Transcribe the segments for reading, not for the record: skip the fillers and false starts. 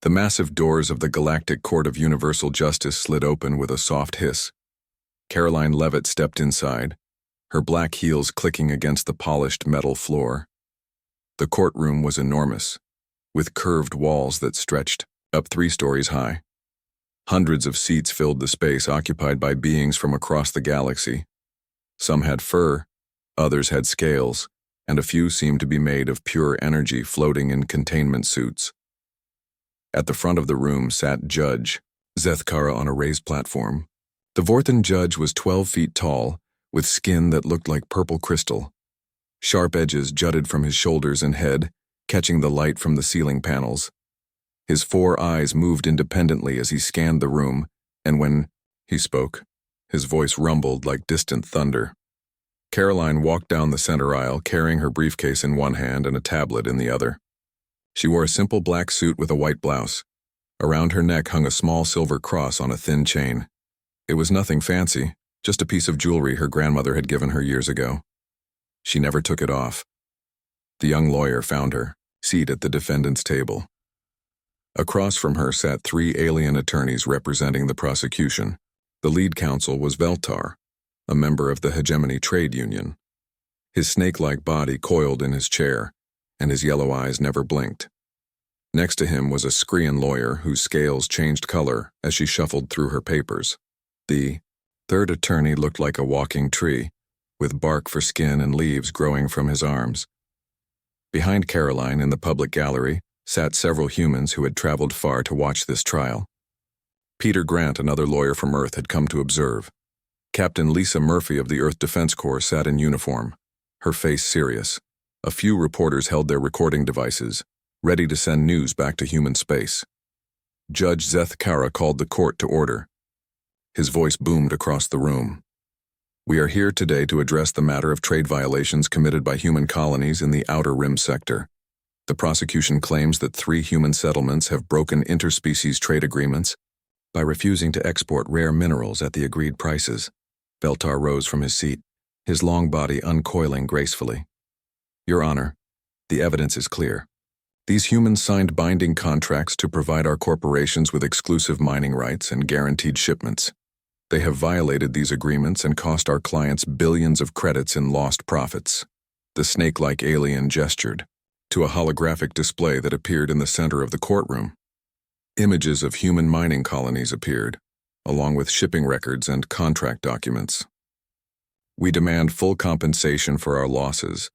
The massive doors of the Galactic Court of Universal Justice slid open with a soft hiss. Karoline Leavitt stepped inside, her black heels clicking against the polished metal floor. The courtroom was enormous, with curved walls that stretched up 3 stories high. Hundreds of seats filled the space occupied by beings from across the galaxy. Some had fur, others had scales, and a few seemed to be made of pure energy floating in containment suits. At the front of the room sat Judge Szeth Kara on a raised platform. The Vorthan judge was 12 feet tall, with skin that looked like purple crystal. Sharp edges jutted from his shoulders and head, catching the light from the ceiling panels. His 4 eyes moved independently as he scanned the room, and when he spoke, his voice rumbled like distant thunder. Karoline walked down the center aisle, carrying her briefcase in one hand and a tablet in the other. She wore a simple black suit with a white blouse. Around her neck hung a small silver cross on a thin chain. It was nothing fancy, just a piece of jewelry her grandmother had given her years ago. She never took it off. The young lawyer found her, seated at the defendant's table. Across from her sat 3 alien attorneys representing the prosecution. The lead counsel was Veltar, a member of the Hegemony Trade Union. His snake-like body coiled in his chair, and his yellow eyes never blinked. Next to him was a Skrian lawyer whose scales changed color as she shuffled through her papers. The 3rd attorney looked like a walking tree, with bark for skin and leaves growing from his arms. Behind Karoline in the public gallery sat several humans who had traveled far to watch this trial. Peter Grant, another lawyer from Earth, had come to observe. Captain Lisa Murphy of the Earth Defense Corps sat in uniform, her face serious. A few reporters held their recording devices, ready to send news back to human space. Judge Szeth Kara called the court to order. His voice boomed across the room. We are here today to address the matter of trade violations committed by human colonies in the Outer Rim sector. The prosecution claims that 3 human settlements have broken interspecies trade agreements by refusing to export rare minerals at the agreed prices. Veltar rose from his seat, his long body uncoiling gracefully. Your Honor, the evidence is clear. These humans signed binding contracts to provide our corporations with exclusive mining rights and guaranteed shipments. They have violated these agreements and cost our clients billions of credits in lost profits. The snake-like alien gestured to a holographic display that appeared in the center of the courtroom. Images of human mining colonies appeared, along with shipping records and contract documents. We demand full compensation for our losses,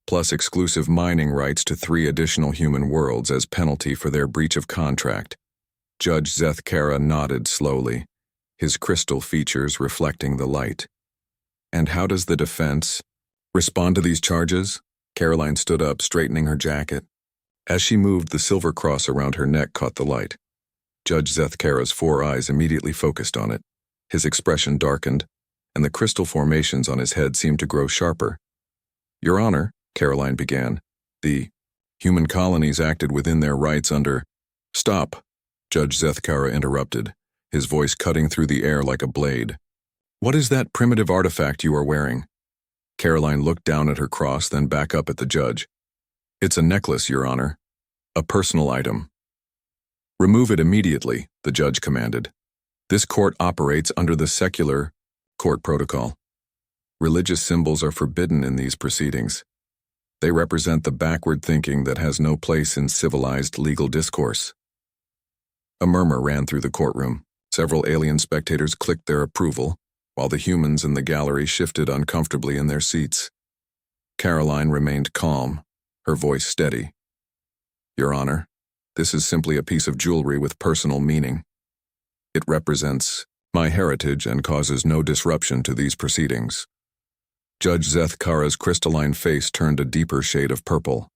plus exclusive mining rights to 3 additional human worlds as penalty for their breach of contract. Judge Szeth Kara nodded slowly, his crystal features reflecting the light. And how does the defense respond to these charges? Karoline stood up, straightening her jacket. As she moved, the silver cross around her neck caught the light. Judge Szeth Kara's 4 eyes immediately focused on it. His expression darkened, and the crystal formations on his head seemed to grow sharper. Your Honor, Karoline began, the human colonies acted within their rights under— Stop, Judge Szeth Kara interrupted, his voice cutting through the air like a blade. What is that primitive artifact you are wearing? Karoline looked down at her cross, then back up at the judge. It's a necklace, Your Honor. A personal item. Remove it immediately, the judge commanded. This court operates under the secular court protocol. Religious symbols are forbidden in these proceedings. They represent the backward thinking that has no place in civilized legal discourse. A murmur ran through the courtroom. Several alien spectators clicked their approval, while the humans in the gallery shifted uncomfortably in their seats. Karoline remained calm, her voice steady. Your Honor, this is simply a piece of jewelry with personal meaning. It represents my heritage and causes no disruption to these proceedings. Judge Szeth Kara's crystalline face turned a deeper shade of purple.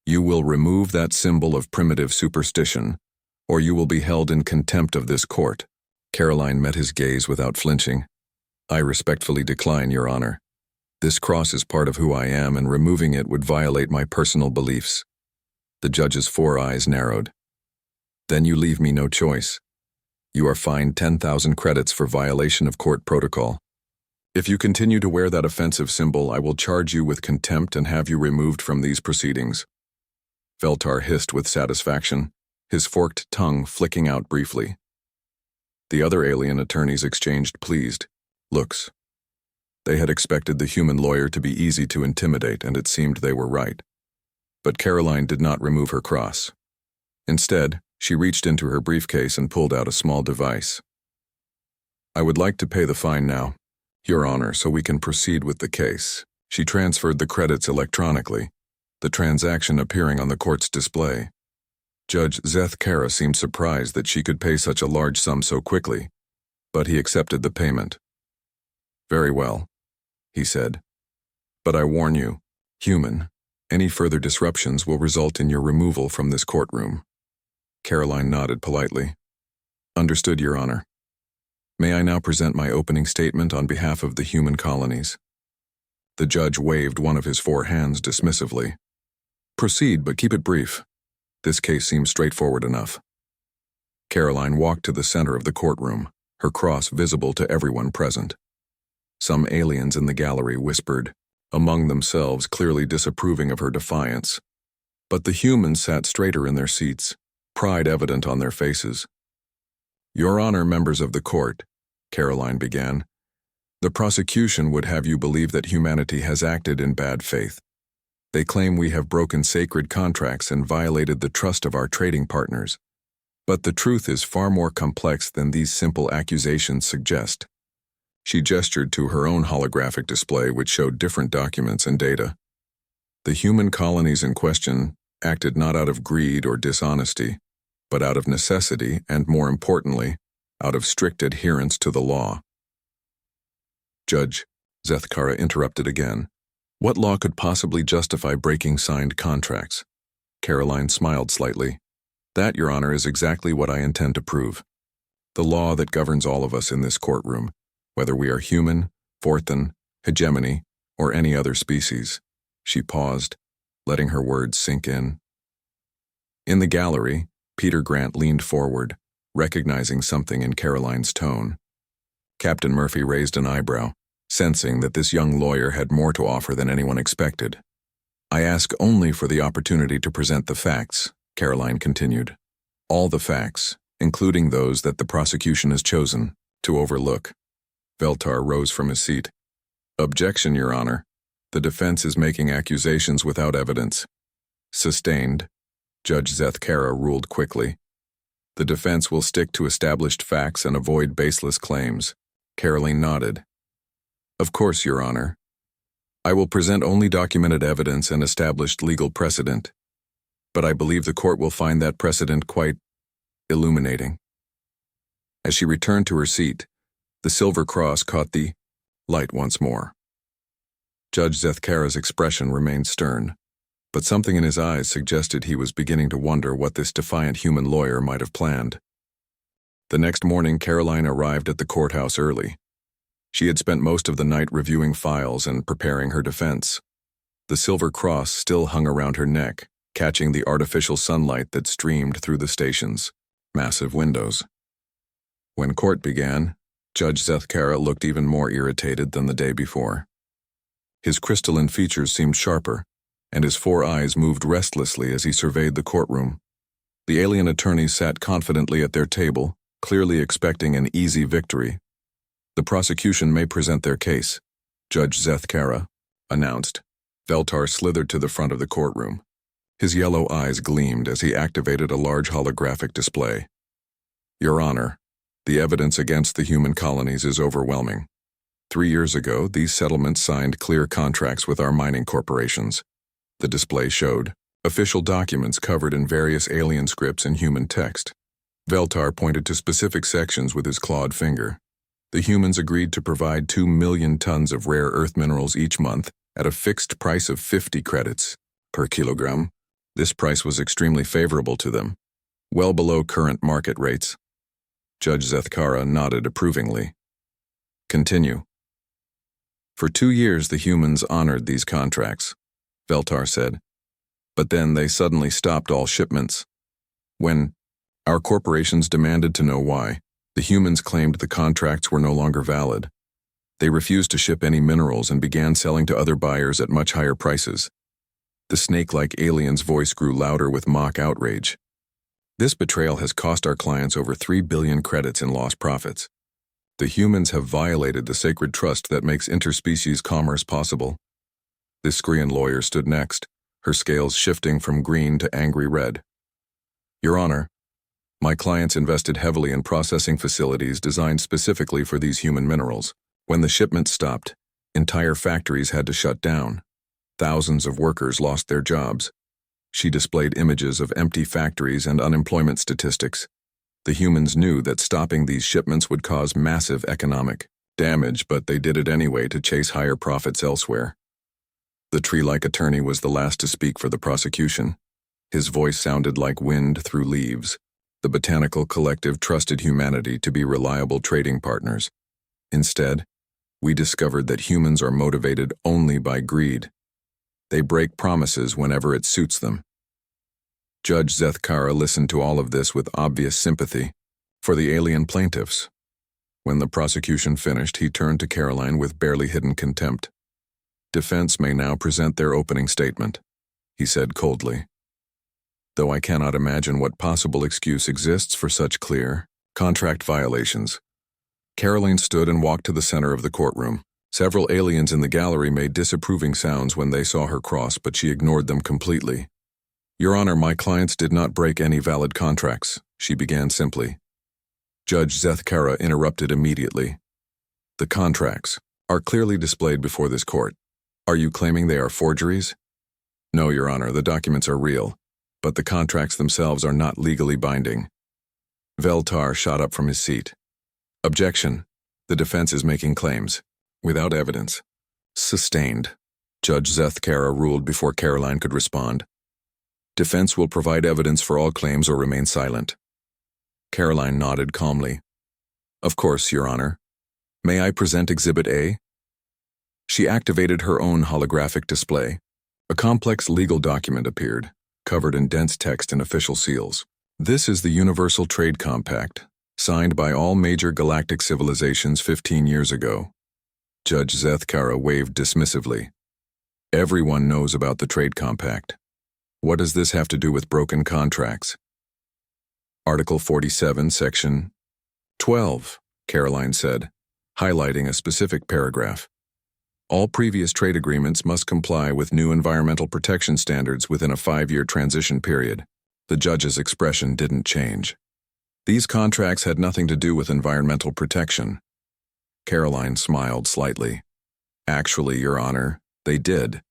You will remove that symbol of primitive superstition, or you will be held in contempt of this court. Karoline met his gaze without flinching. I respectfully decline, Your Honor. This cross is part of who I am, and removing it would violate my personal beliefs. The judge's 4 eyes narrowed. Then you leave me no choice. You are fined 10,000 credits for violation of court protocol. If you continue to wear that offensive symbol, I will charge you with contempt and have you removed from these proceedings. Veltar hissed with satisfaction. his forked tongue flicking out briefly. The other alien attorneys exchanged pleased looks. They had expected the human lawyer to be easy to intimidate, and it seemed they were right. But Karoline did not remove her cross. Instead, she reached into her briefcase and pulled out a small device. "I would like to pay the fine now, Your Honor, so we can proceed with the case." She transferred the credits electronically, the transaction appearing on the court's display. Judge Zeth-Kara seemed surprised that she could pay such a large sum so quickly, but he accepted the payment. "Very well," he said. "But I warn you, human, any further disruptions will result in your removal from this courtroom." Karoline nodded politely. "Understood, Your Honor. May I now present my opening statement on behalf of the human colonies?" The judge waved one of his 4 hands dismissively. "Proceed, but keep it brief. This case seems straightforward enough." Karoline walked to the center of the courtroom, her cross visible to everyone present. Some aliens in the gallery whispered, among themselves clearly disapproving of her defiance. But the humans sat straighter in their seats, pride evident on their faces. "Your Honor, members of the court," Karoline began, "the prosecution would have you believe that humanity has acted in bad faith. They claim we have broken sacred contracts and violated the trust of our trading partners. But the truth is far more complex than these simple accusations suggest." She gestured to her own holographic display, which showed different documents and data. The human colonies in question acted not out of greed or dishonesty, but out of necessity and, more importantly, out of strict adherence to the law. Judge Zeth-Kara interrupted again. "What law could possibly justify breaking signed contracts?" Karoline smiled slightly. "That, Your Honor, is exactly what I intend to prove. The law that governs all of us in this courtroom, whether we are human, Forthan, hegemony, or any other species." She paused, letting her words sink in. In the gallery, Peter Grant leaned forward, recognizing something in Karoline's tone. Captain Murphy raised an eyebrow, sensing that this young lawyer had more to offer than anyone expected. "I ask only for the opportunity to present the facts," Karoline continued. "All the facts, including those that the prosecution has chosen to overlook." Veltar rose from his seat. "Objection, Your Honor. The defense is making accusations without evidence." "Sustained," Judge Zeth-Kara ruled quickly. "The defense will stick to established facts and avoid baseless claims." Karoline nodded. "Of course, Your Honor. I will present only documented evidence and established legal precedent, but I believe the court will find that precedent quite illuminating." As she returned to her seat, the silver cross caught the light once more. Judge Zeth-Kara's expression remained stern, but something in his eyes suggested he was beginning to wonder what this defiant human lawyer might have planned. The next morning, Karoline arrived at the courthouse early. She had spent most of the night reviewing files and preparing her defense. The silver cross still hung around her neck, catching the artificial sunlight that streamed through the station's massive windows. When court began, Judge Zeth-Kara looked even more irritated than the day before. His crystalline features seemed sharper, and his 4 eyes moved restlessly as he surveyed the courtroom. The alien attorneys sat confidently at their table, clearly expecting an easy victory. "The prosecution may present their case," Judge Zeth-Kara announced. Veltar slithered to the front of the courtroom. His yellow eyes gleamed as he activated a large holographic display. "Your Honor, the evidence against the human colonies is overwhelming. 3 years ago, these settlements signed clear contracts with our mining corporations." The display showed official documents covered in various alien scripts and human text. Veltar pointed to specific sections with his clawed finger. The humans agreed to provide 2 million tons of rare earth minerals each month at a fixed price of 50 credits per kilogram. This price was extremely favorable to them, well below current market rates. Judge Zeth-Kara nodded approvingly. "Continue." "For 2 years the humans honored these contracts," Veltar said. "But then they suddenly stopped all shipments. When our corporations demanded to know why, the humans claimed the contracts were no longer valid. They refused to ship any minerals and began selling to other buyers at much higher prices." The snake-like alien's voice grew louder with mock outrage. This betrayal has cost our clients over 3 billion credits in lost profits. The humans have violated the sacred trust that makes interspecies commerce possible. This Skrian lawyer stood next, her scales shifting from green to angry red. Your Honor, my clients invested heavily in processing facilities designed specifically for these human minerals. When the shipments stopped, entire factories had to shut down. Thousands of workers lost their jobs. She displayed images of empty factories and unemployment statistics. The humans knew that stopping these shipments would cause massive economic damage, but they did it anyway to chase higher profits elsewhere. The tree-like attorney was the last to speak for the prosecution. His voice sounded like wind through leaves. The botanical collective trusted humanity to be reliable trading partners. Instead, we discovered that humans are motivated only by greed. They break promises whenever it suits them. Judge Zethkara listened to all of this with obvious sympathy for the alien plaintiffs. When the prosecution finished, he turned to Karoline with barely hidden contempt. Defense may now present their opening statement, he said coldly. Though I cannot imagine what possible excuse exists for such clear contract violations. Karoline stood and walked to the center of the courtroom. Several aliens in the gallery made disapproving sounds when they saw her cross, but she ignored them completely. Your Honor, my clients did not break any valid contracts, she began simply. Judge Zethkara interrupted immediately. The contracts are clearly displayed before this court. Are you claiming they are forgeries? No, Your Honor, the documents are real, but the contracts themselves are not legally binding. Veltar shot up from his seat. Objection. The defense is making claims. Without evidence. Sustained. Judge Zethkara ruled before Karoline could respond. Defense will provide evidence for all claims or remain silent. Karoline nodded calmly. Of course, Your Honor. May I present Exhibit A? She activated her own holographic display. A complex legal document appeared, covered in dense text and official seals. This is the Universal Trade Compact, signed by all major galactic civilizations 15 years ago. Judge Zethkara waved dismissively. Everyone knows about the trade compact. What does this have to do with broken contracts? Article 47, Section 12, Karoline said, highlighting a specific paragraph. All previous trade agreements must comply with new environmental protection standards within a 5-year transition period. The judge's expression didn't change. These contracts had nothing to do with environmental protection. Karoline smiled slightly. Actually, Your Honor, they did.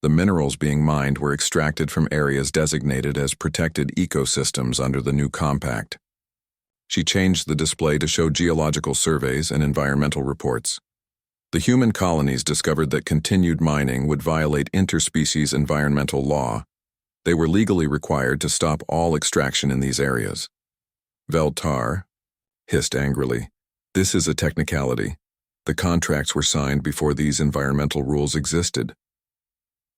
The minerals being mined were extracted from areas designated as protected ecosystems under the new compact. She changed the display to show geological surveys and environmental reports. The human colonies discovered that continued mining would violate interspecies environmental law. They were legally required to stop all extraction in these areas. Veltar hissed angrily. This is a technicality. The contracts were signed before these environmental rules existed.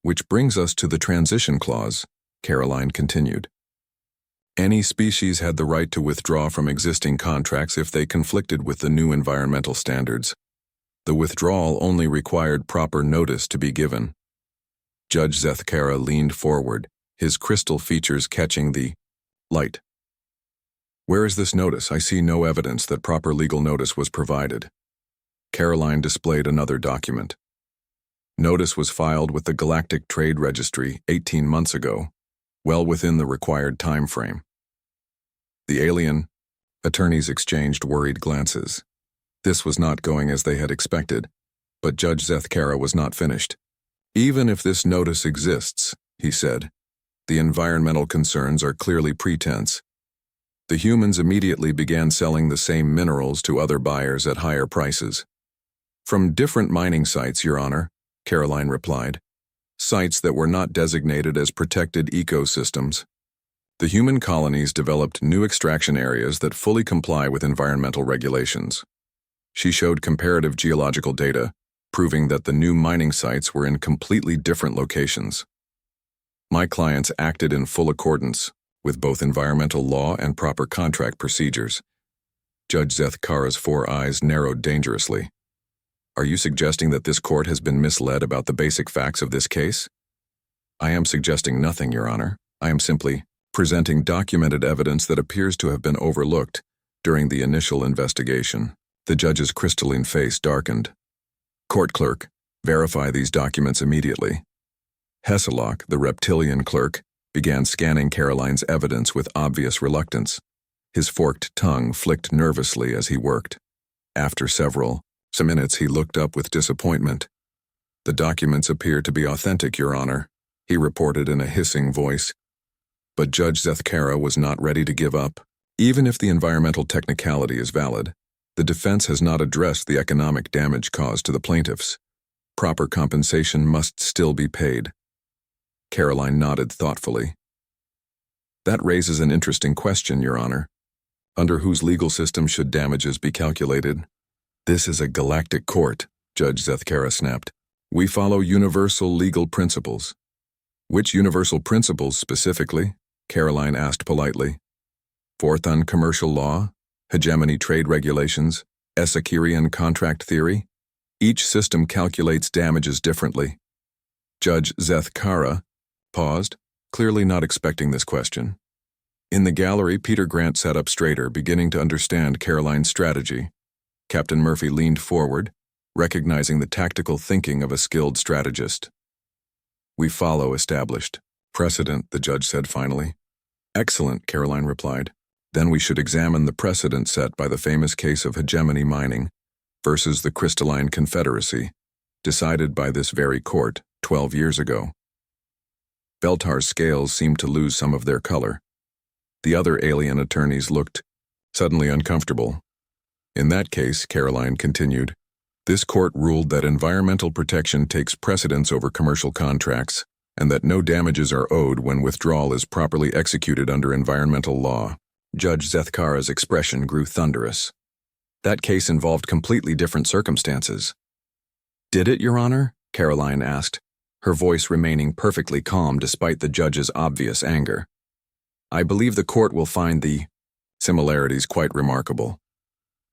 Which brings us to the transition clause, Karoline continued. Any species had the right to withdraw from existing contracts if they conflicted with the new environmental standards. The withdrawal only required proper notice to be given. Judge Zethkara leaned forward, his crystal features catching the light. Where is this notice? I see no evidence that proper legal notice was provided. Karoline displayed another document. Notice was filed with the Galactic Trade Registry 18 months ago, well within the required time frame. The alien attorneys exchanged worried glances. This was not going as they had expected, but Judge Zethkara was not finished. Even if this notice exists, he said, the environmental concerns are clearly pretense. The humans immediately began selling the same minerals to other buyers at higher prices. From different mining sites, Your Honor, Karoline replied. Sites that were not designated as protected ecosystems. The human colonies developed new extraction areas that fully comply with environmental regulations. She showed comparative geological data, proving that the new mining sites were in completely different locations. My clients acted in full accordance with both environmental law and proper contract procedures. Judge Zethkara's 4 eyes narrowed dangerously. Are you suggesting that this court has been misled about the basic facts of this case? I am suggesting nothing, Your Honor. I am simply presenting documented evidence that appears to have been overlooked during the initial investigation. The judge's crystalline face darkened. Court clerk, verify these documents immediately. Hesselock, the reptilian clerk, began scanning Karoline's evidence with obvious reluctance. His forked tongue flicked nervously as he worked. After some minutes, he looked up with disappointment. "The documents appear to be authentic, Your Honor," he reported in a hissing voice. But Judge Zethkara was not ready to give up. Even if the environmental technicality is valid, the defense has not addressed the economic damage caused to the plaintiffs. Proper compensation must still be paid. Karoline nodded thoughtfully. "That raises an interesting question, Your Honor. Under whose legal system should damages be calculated?" "This is a galactic court," Judge Zethkara snapped. "We follow universal legal principles." "Which universal principles specifically?" Karoline asked politely. "Fourth commercial law, hegemony trade regulations, Esekian contract theory? Each system calculates damages differently." Judge Zethkara paused, clearly not expecting this question. In the gallery, Peter Grant sat up straighter, beginning to understand Karoline's strategy. Captain Murphy leaned forward, recognizing the tactical thinking of a skilled strategist. "We follow established precedent," the judge said finally. "Excellent," Karoline replied. "Then we should examine the precedent set by the famous case of hegemony mining versus the Crystalline Confederacy, decided by this very court 12 years ago." Beltar's scales seemed to lose some of their color. The other alien attorneys looked suddenly uncomfortable. "In that case," Karoline continued, "this court ruled that environmental protection takes precedence over commercial contracts, and that no damages are owed when withdrawal is properly executed under environmental law." Judge Zethkara's expression grew thunderous. "That case involved completely different circumstances." "Did it, Your Honor?" Karoline asked, her voice remaining perfectly calm despite the judge's obvious anger. "I believe the court will find the similarities quite remarkable."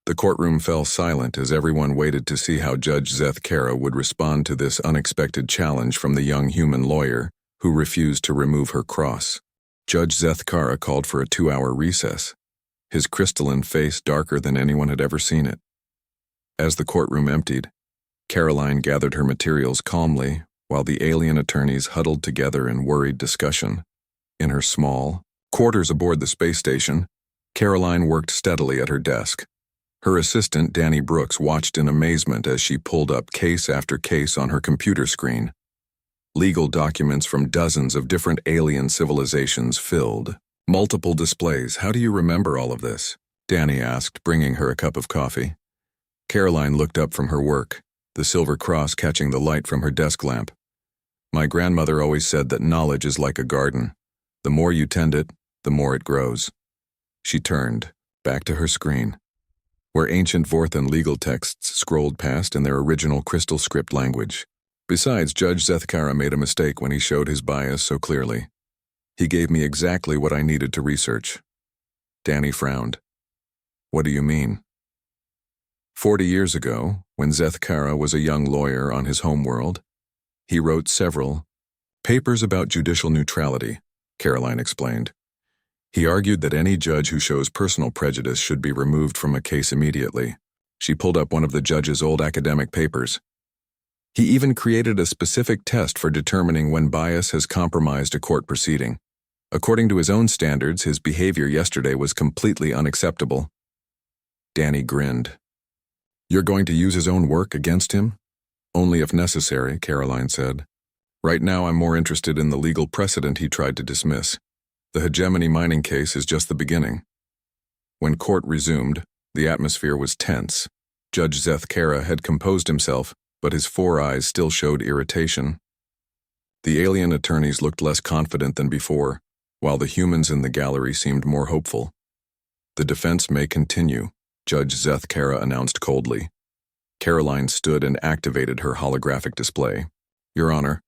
The courtroom fell silent as everyone waited to see how Judge Zethkara would respond to this unexpected challenge from the young human lawyer who refused to remove her cross. Judge Zethkara called for a 2-hour recess, his crystalline face darker than anyone had ever seen it. As the courtroom emptied, Karoline gathered her materials calmly while the alien attorneys huddled together in worried discussion. In her small quarters aboard the space station, Karoline worked steadily at her desk. Her assistant, Danny Brooks, watched in amazement as she pulled up case after case on her computer screen. Legal documents from dozens of different alien civilizations filled multiple displays. "How do you remember all of this?" Danny asked, bringing her a cup of coffee. Karoline looked up from her work, the silver cross catching the light from her desk lamp. "My grandmother always said that knowledge is like a garden. The more you tend it, the more it grows." She turned, back to her screen, where ancient Vorthan legal texts scrolled past in their original crystal script language. Besides, Judge Zethkara made a mistake when he showed his bias so clearly. He gave me exactly what I needed to research. Danny frowned. "What do you mean?" 40 years ago, when Zethkara was a young lawyer on his homeworld, he wrote several papers about judicial neutrality, Karoline explained. He argued that any judge who shows personal prejudice should be removed from a case immediately. She pulled up one of the judge's old academic papers. He even created a specific test for determining when bias has compromised a court proceeding. According to his own standards, his behavior yesterday was completely unacceptable. Danny grinned. "You're going to use his own work against him?" "Only if necessary," Karoline said. "Right now I'm more interested in the legal precedent he tried to dismiss. The hegemony mining case is just the beginning." When court resumed, the atmosphere was tense. Judge Zethkara had composed himself, but his 4 eyes still showed irritation. The alien attorneys looked less confident than before, while the humans in the gallery seemed more hopeful. "The defense may continue," Judge Zethkara announced coldly. Karoline stood and activated her holographic display. "Your Honor,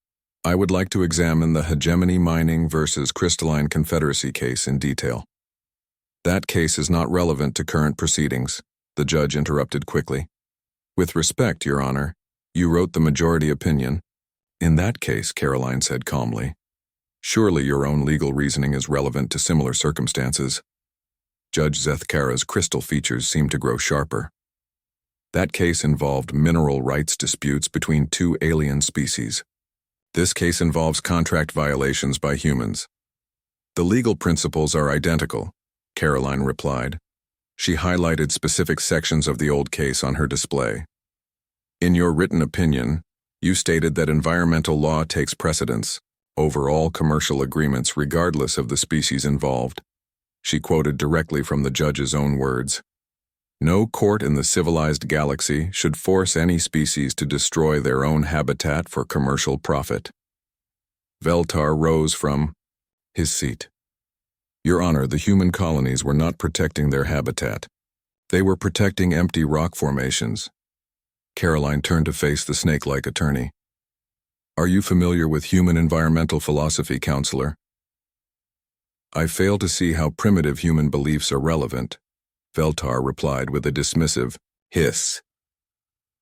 I would like to examine the hegemony mining versus Crystalline Confederacy case in detail." "That case is not relevant to current proceedings," the judge interrupted quickly. "With respect, Your Honor, you wrote the majority opinion." "In that case," Karoline said calmly, Surely your own legal reasoning is relevant to similar circumstances. Judge Zethkara's crystal features seemed to grow sharper. That case involved mineral rights disputes between two alien species. This case involves contract violations by humans. The legal principles are identical, Karoline replied. She highlighted specific sections of the old case on her display. In your written opinion, you stated that environmental law takes precedence over all commercial agreements regardless of the species involved. She quoted directly from the judge's own words. No court in the civilized galaxy should force any species to destroy their own habitat for commercial profit. Veltar rose from his seat. Your Honor, the human colonies were not protecting their habitat. They were protecting empty rock formations. Karoline turned to face the snake-like attorney. Are you familiar with human environmental philosophy, counselor? I fail to see how primitive human beliefs are relevant, Veltar replied with a dismissive hiss.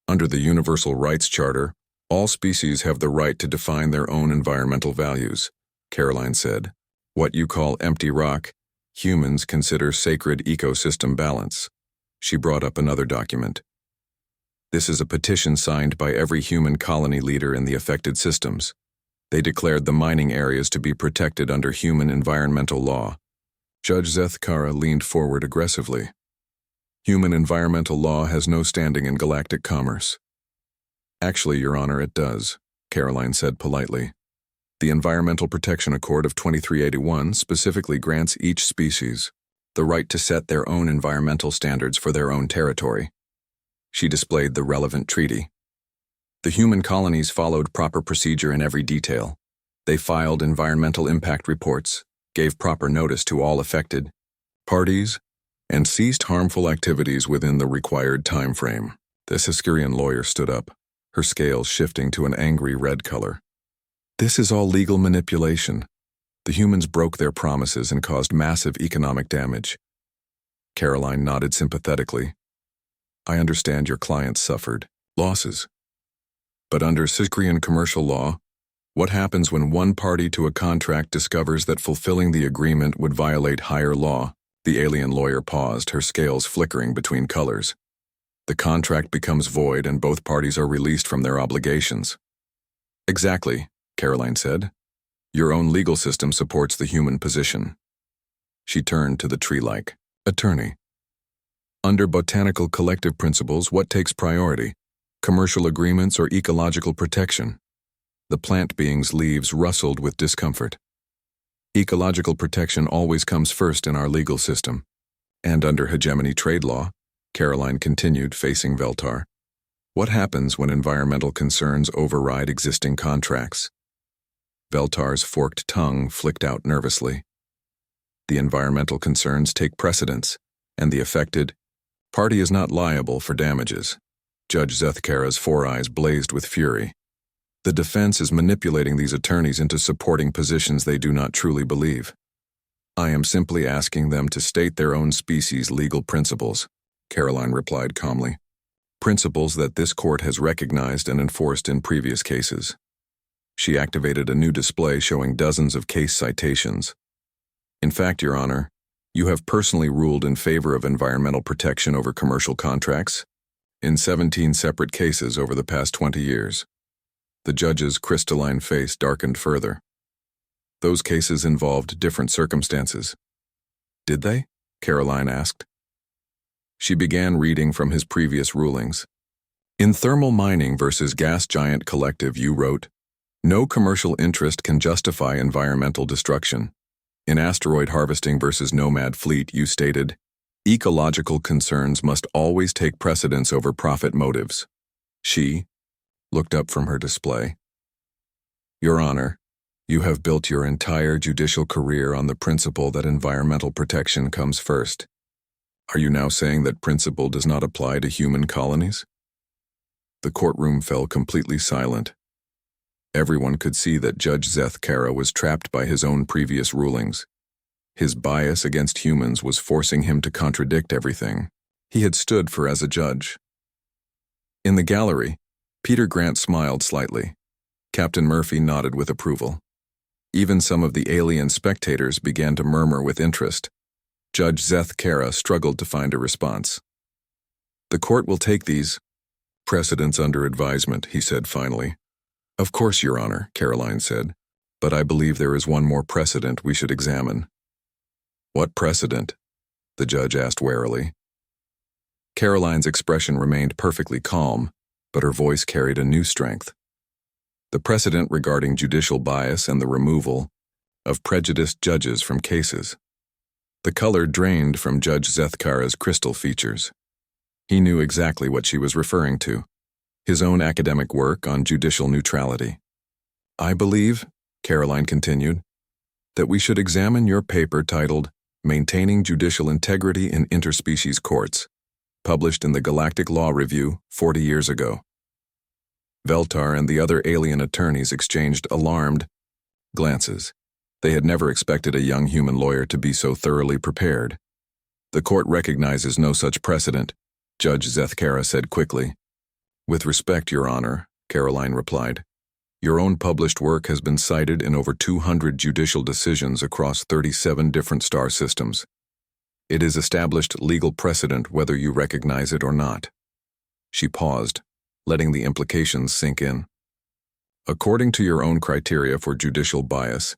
Under the Universal Rights Charter, all species have the right to define their own environmental values, Karoline said. What you call empty rock, humans consider sacred ecosystem balance. She brought up another document. This is a petition signed by every human colony leader in the affected systems. They declared the mining areas to be protected under human environmental law. Judge Zethkara leaned forward aggressively. Human environmental law has no standing in galactic commerce. Actually, Your Honor, it does, Karoline said politely. The Environmental Protection Accord of 2381 specifically grants each species the right to set their own environmental standards for their own territory. She displayed the relevant treaty. The human colonies followed proper procedure in every detail. They filed environmental impact reports, gave proper notice to all affected parties, and ceased harmful activities within the required time frame. The Hiskarian lawyer stood up, her scales shifting to an angry red color. This is all legal manipulation. The humans broke their promises and caused massive economic damage. Karoline nodded sympathetically. I understand your clients suffered losses. But under Hiskarian commercial law, what happens when one party to a contract discovers that fulfilling the agreement would violate higher law? The alien lawyer paused, her scales flickering between colors. The contract becomes void and both parties are released from their obligations. Exactly, Karoline said. Your own legal system supports the human position. She turned to the tree-like attorney. Under botanical collective principles, what takes priority? Commercial agreements or ecological protection? The plant being's leaves rustled with discomfort. Ecological protection always comes first in our legal system. And under hegemony trade law, Karoline continued, facing Veltar. What happens when environmental concerns override existing contracts? Veltar's forked tongue flicked out nervously. The environmental concerns take precedence, and the affected party is not liable for damages. Judge Zethkara's four eyes blazed with fury. The defense is manipulating these attorneys into supporting positions they do not truly believe. I am simply asking them to state their own species' legal principles, Karoline replied calmly. Principles that this court has recognized and enforced in previous cases. She activated a new display showing dozens of case citations. In fact, Your Honor, you have personally ruled in favor of environmental protection over commercial contracts in 17 separate cases over the past 20 years. The judge's crystalline face darkened further. Those cases involved different circumstances. Did they? Karoline asked. She began reading from his previous rulings. In Thermal Mining versus Gas Giant Collective, you wrote, no commercial interest can justify environmental destruction. In Asteroid Harvesting versus Nomad Fleet, you stated, ecological concerns must always take precedence over profit motives. She looked up from her display. Your Honor, you have built your entire judicial career on the principle that environmental protection comes first. Are you now saying that principle does not apply to human colonies? The courtroom fell completely silent. Everyone could see that Judge Zethkara was trapped by his own previous rulings. His bias against humans was forcing him to contradict everything he had stood for as a judge. In the gallery, Peter Grant smiled slightly. Captain Murphy nodded with approval. Even some of the alien spectators began to murmur with interest. Judge Zeth Kara struggled to find a response. "The court will take these precedents under advisement," he said finally. "Of course, Your Honor," Karoline said, "but I believe there is one more precedent we should examine." "What precedent?" the judge asked warily. Karoline's expression remained perfectly calm, but her voice carried a new strength. "The precedent regarding judicial bias and the removal of prejudiced judges from cases." The color drained from Judge Zeth Kara's crystal features. He knew exactly what she was referring to, his own academic work on judicial neutrality. "I believe," Karoline continued, "that we should examine your paper titled Maintaining Judicial Integrity in Interspecies Courts, published in the Galactic Law Review 40 years ago." Veltar and the other alien attorneys exchanged alarmed glances. They had never expected a young human lawyer to be so thoroughly prepared. "The court recognizes no such precedent," Judge Zeth Kara said quickly. "With respect, Your Honor," Karoline replied, "your own published work has been cited in over 200 judicial decisions across 37 different star systems. It is established legal precedent whether you recognize it or not." She paused, letting the implications sink in. "According to your own criteria for judicial bias,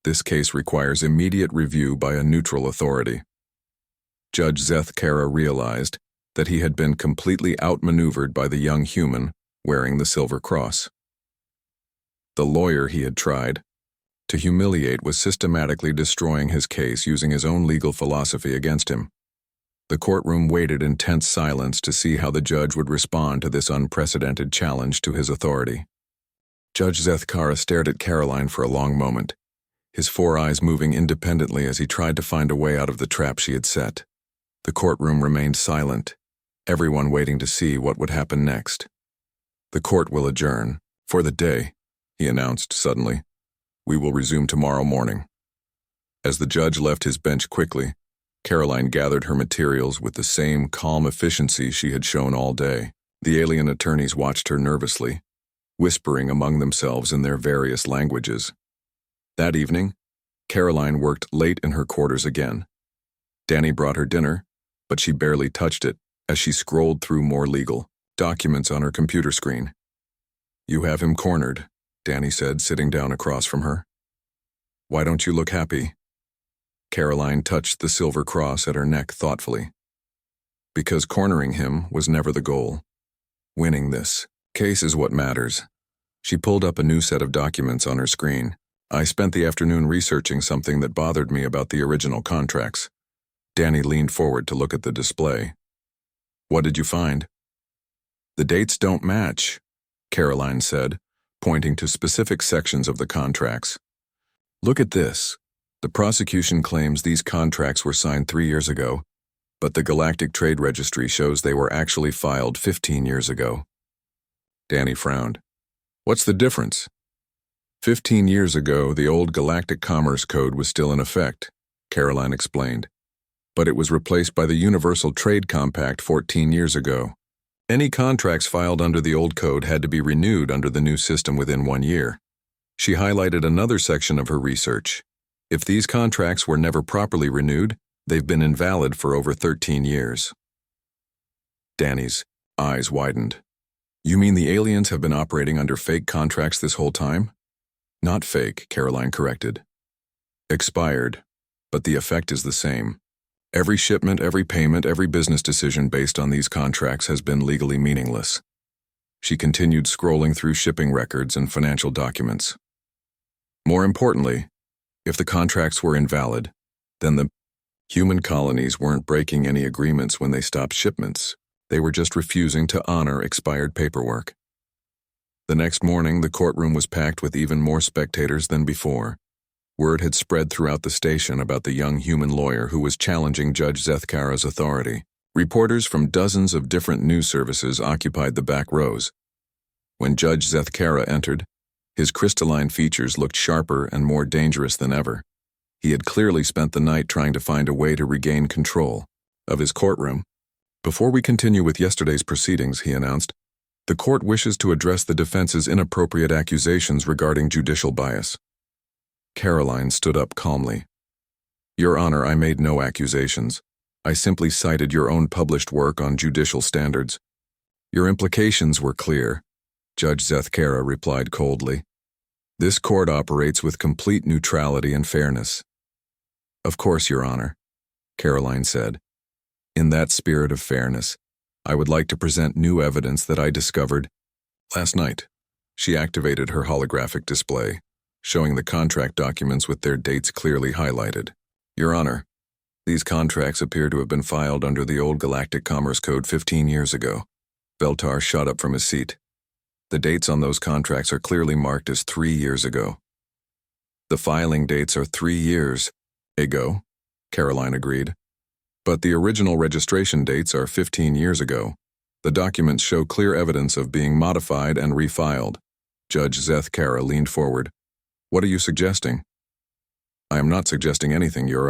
this case requires immediate review by a neutral authority." Judge Zeth Kara realized that he had been completely outmaneuvered by the young human wearing the silver cross. The lawyer he had tried to humiliate was systematically destroying his case using his own legal philosophy against him. The courtroom waited in tense silence to see how the judge would respond to this unprecedented challenge to his authority. Judge Zeth Kara stared at Karoline for a long moment, his four eyes moving independently as he tried to find a way out of the trap she had set. The courtroom remained silent, everyone waiting to see what would happen next. "The court will adjourn for the day," he announced suddenly. "We will resume tomorrow morning." As the judge left his bench quickly, Karoline gathered her materials with the same calm efficiency she had shown all day. The alien attorneys watched her nervously, whispering among themselves in their various languages. That evening, Karoline worked late in her quarters again. Danny brought her dinner, but she barely touched it as she scrolled through more legal documents on her computer screen. "You have him cornered," Danny said, sitting down across from her. "Why don't you look happy?" Karoline touched the silver cross at her neck thoughtfully. "Because cornering him was never the goal. Winning this case is what matters." She pulled up a new set of documents on her screen. "I spent the afternoon researching something that bothered me about the original contracts." Danny leaned forward to look at the display. "What did you find?" "The dates don't match," Karoline said, pointing to specific sections of the contracts. "Look at this. The prosecution claims these contracts were signed 3 years ago, but the Galactic Trade Registry shows they were actually filed 15 years ago." Danny frowned. "What's the difference?" 15 years ago, the old Galactic Commerce Code was still in effect," Karoline explained, "but it was replaced by the Universal Trade Compact 14 years ago. Any contracts filed under the old code had to be renewed under the new system within 1 year." She highlighted another section of her research. "If these contracts were never properly renewed, they've been invalid for over 13 years. Danny's eyes widened. "You mean the aliens have been operating under fake contracts this whole time?" "Not fake," Karoline corrected. "Expired, but the effect is the same. Every shipment, every payment, every business decision based on these contracts has been legally meaningless." She continued scrolling through shipping records and financial documents. "More importantly, if the contracts were invalid, then the human colonies weren't breaking any agreements when they stopped shipments. They were just refusing to honor expired paperwork." The next morning, the courtroom was packed with even more spectators than before. Word had spread throughout the station about the young human lawyer who was challenging Judge Zeth Kara's authority. Reporters from dozens of different news services occupied the back rows. When Judge Zeth Kara entered, his crystalline features looked sharper and more dangerous than ever. He had clearly spent the night trying to find a way to regain control of his courtroom. "Before we continue with yesterday's proceedings," he announced, "the court wishes to address the defense's inappropriate accusations regarding judicial bias." Karoline stood up calmly. Your Honor, I made no accusations. I simply cited your own published work on judicial standards. Your implications were clear, Judge Zethkara replied coldly. This court operates with complete neutrality and fairness. Of course, Your Honor, Karoline said. In that spirit of fairness, I would like to present new evidence that I discovered last night. She activated her holographic display, showing the contract documents with their dates clearly highlighted. Your Honor, these contracts appear to have been filed under the old Galactic Commerce Code 15 years ago. Veltar shot up from his seat. The dates on those contracts are clearly marked as 3 years ago. The filing dates are 3 years ago, Karoline agreed. But the original registration dates are 15 years ago. The documents show clear evidence of being modified and refiled. Judge Zethkara leaned forward. What are you suggesting? I am not suggesting anything, Your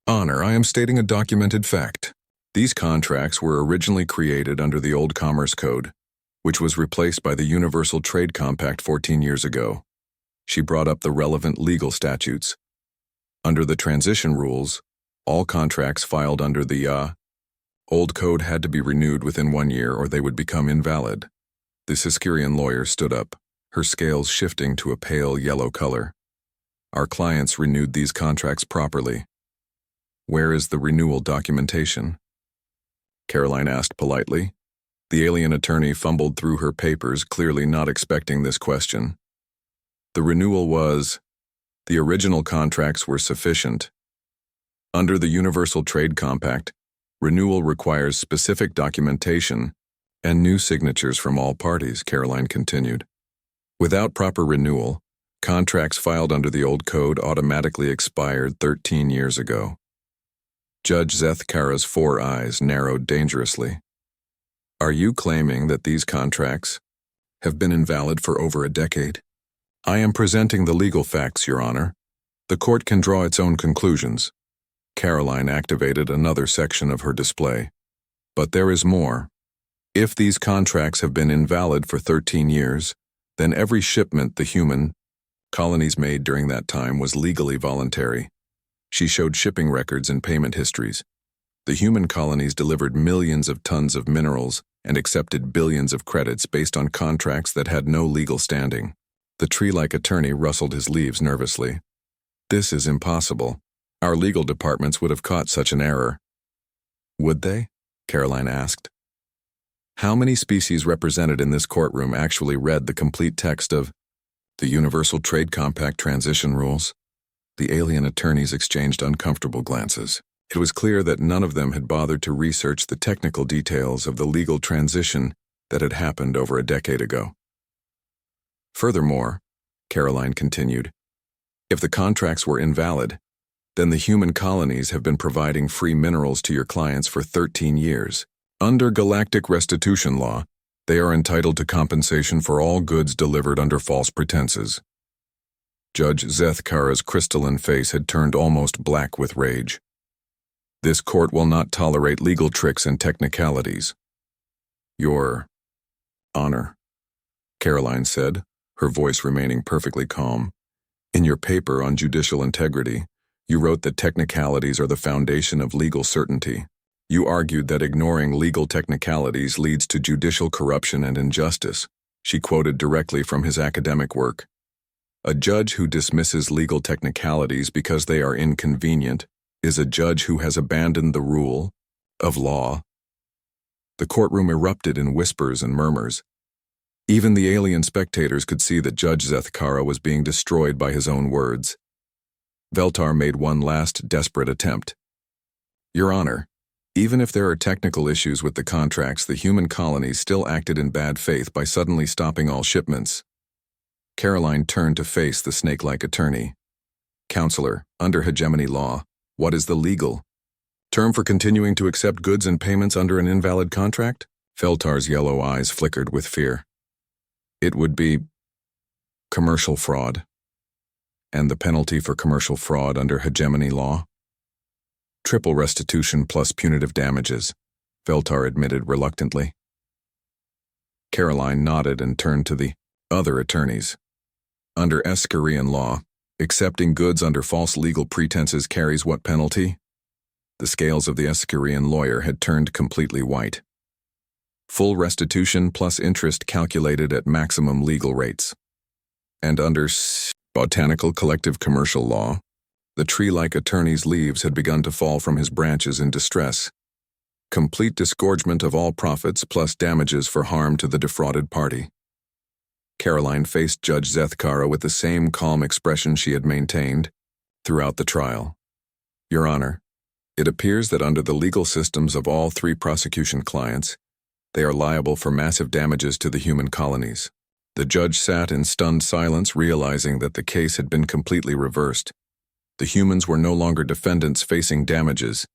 Honor. I am stating a documented fact. These contracts were originally created under the old Commerce Code, which was replaced by the Universal Trade Compact 14 years ago. She brought up the relevant legal statutes. Under the transition rules, all contracts filed under the old code had to be renewed within 1 year or they would become invalid. The Siskirian lawyer stood up, her scales shifting to a pale yellow color. Our clients renewed these contracts properly. Where is the renewal documentation? Karoline asked politely. The alien attorney fumbled through her papers, clearly not expecting this question. The renewal was, the original contracts were sufficient. Under the Universal Trade Compact, renewal requires specific documentation and new signatures from all parties, Karoline continued. Without proper renewal, contracts filed under the old code automatically expired 13 years ago. Judge Zethkara's 4 eyes narrowed dangerously. Are you claiming that these contracts have been invalid for over a decade? I am presenting the legal facts, Your Honor. The court can draw its own conclusions. Karoline activated another section of her display. But there is more. If these contracts have been invalid for 13 years, then every shipment the human colonies made during that time was legally voluntary. She showed shipping records and payment histories. The human colonies delivered millions of tons of minerals and accepted billions of credits based on contracts that had no legal standing. The tree-like attorney rustled his leaves nervously. This is impossible. Our legal departments would have caught such an error. Would they? Karoline asked. How many species represented in this courtroom actually read the complete text of the Universal Trade Compact transition rules? The alien attorneys exchanged uncomfortable glances. It was clear that none of them had bothered to research the technical details of the legal transition that had happened over a decade ago. Furthermore, Karoline continued, if the contracts were invalid, then the human colonies have been providing free minerals to your clients for 13 years. Under galactic restitution law, they are entitled to compensation for all goods delivered under false pretenses. Judge Zethkara's crystalline face had turned almost black with rage. This court will not tolerate legal tricks and technicalities. Your Honor, Karoline said, her voice remaining perfectly calm. In your paper on judicial integrity, you wrote that technicalities are the foundation of legal certainty. You argued that ignoring legal technicalities leads to judicial corruption and injustice. She quoted directly from his academic work. A judge who dismisses legal technicalities because they are inconvenient is a judge who has abandoned the rule of law. The courtroom erupted in whispers and murmurs. Even the alien spectators could see that Judge Zethkara was being destroyed by his own words. Veltar made one last desperate attempt. Your Honor, even if there are technical issues with the contracts, the human colonies still acted in bad faith by suddenly stopping all shipments. Karoline turned to face the snake-like attorney. Counselor, under hegemony law, what is the legal term for continuing to accept goods and payments under an invalid contract? Veltar's yellow eyes flickered with fear. It would be commercial fraud. And the penalty for commercial fraud under hegemony law? Triple restitution plus punitive damages, Veltar admitted reluctantly. Karoline nodded and turned to the other attorneys. Under Eskarian law, Accepting goods under false legal pretenses carries what penalty? The scales of the Epicurean lawyer had turned completely white. Full restitution plus interest calculated at maximum legal rates. And under botanical collective commercial law, the tree-like attorney's leaves had begun to fall from his branches in distress. Complete disgorgement of all profits plus damages for harm to the defrauded party. Karoline faced Judge Zethkara with the same calm expression she had maintained throughout the trial. Your Honor, it appears that under the legal systems of all three prosecution clients, they are liable for massive damages to the human colonies. The judge sat in stunned silence, realizing that the case had been completely reversed. The humans were no longer defendants facing damages.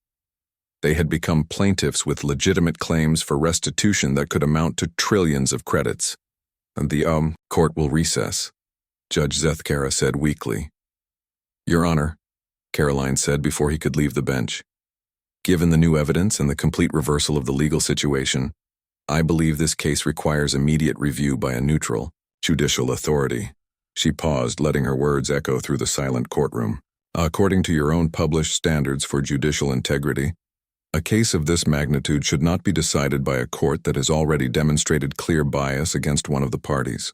They had become plaintiffs with legitimate claims for restitution that could amount to trillions of credits. And the court will recess, Judge Zethkara said weakly. Your Honor, Karoline said before he could leave the bench. Given the new evidence and the complete reversal of the legal situation, I believe this case requires immediate review by a neutral, judicial authority. She paused, letting her words echo through the silent courtroom. According to your own published standards for judicial integrity, a case of this magnitude should not be decided by a court that has already demonstrated clear bias against one of the parties.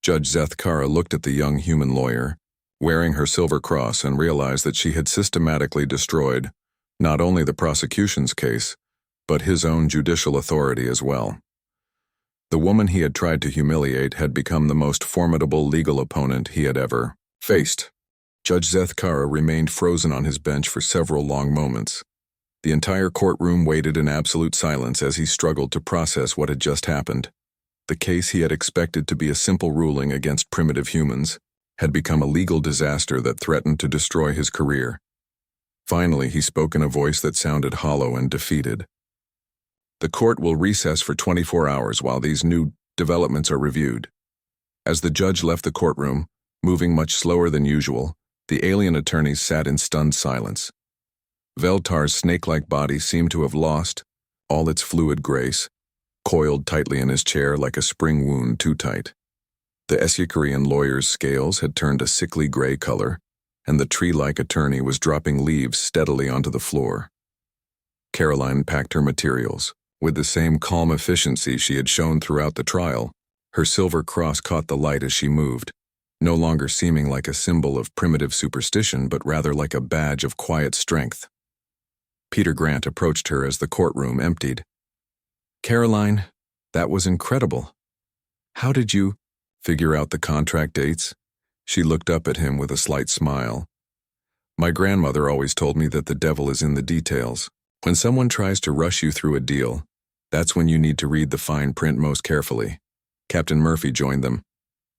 Judge Zethkara looked at the young human lawyer, wearing her silver cross, and realized that she had systematically destroyed not only the prosecution's case, but his own judicial authority as well. The woman he had tried to humiliate had become the most formidable legal opponent he had ever faced. Judge Zethkara remained frozen on his bench for several long moments. The entire courtroom waited in absolute silence as he struggled to process what had just happened. The case he had expected to be a simple ruling against primitive humans had become a legal disaster that threatened to destroy his career. Finally, he spoke in a voice that sounded hollow and defeated. The court will recess for 24 hours while these new developments are reviewed. As the judge left the courtroom, moving much slower than usual, the alien attorneys sat in stunned silence. Veltar's snake-like body seemed to have lost all its fluid grace, coiled tightly in his chair like a spring wound too tight. The Epicurean lawyer's scales had turned a sickly gray color, and the tree-like attorney was dropping leaves steadily onto the floor. Karoline packed her materials. With the same calm efficiency she had shown throughout the trial, her silver cross caught the light as she moved, no longer seeming like a symbol of primitive superstition but rather like a badge of quiet strength. Peter Grant approached her as the courtroom emptied. Karoline, that was incredible. How did you figure out the contract dates? She looked up at him with a slight smile. My grandmother always told me that the devil is in the details. When someone tries to rush you through a deal, that's when you need to read the fine print most carefully. Captain Murphy joined them,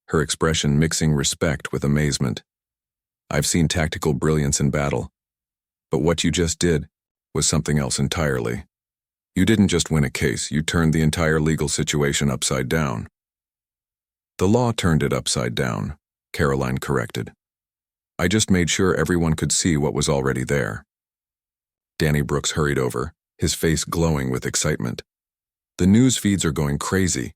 her expression mixing respect with amazement. I've seen tactical brilliance in battle, but what you just did was something else entirely. You didn't just win a case, you turned the entire legal situation upside down. The law turned it upside down, Karoline corrected. I just made sure everyone could see what was already there. Danny Brooks hurried over, his face glowing with excitement. The news feeds are going crazy.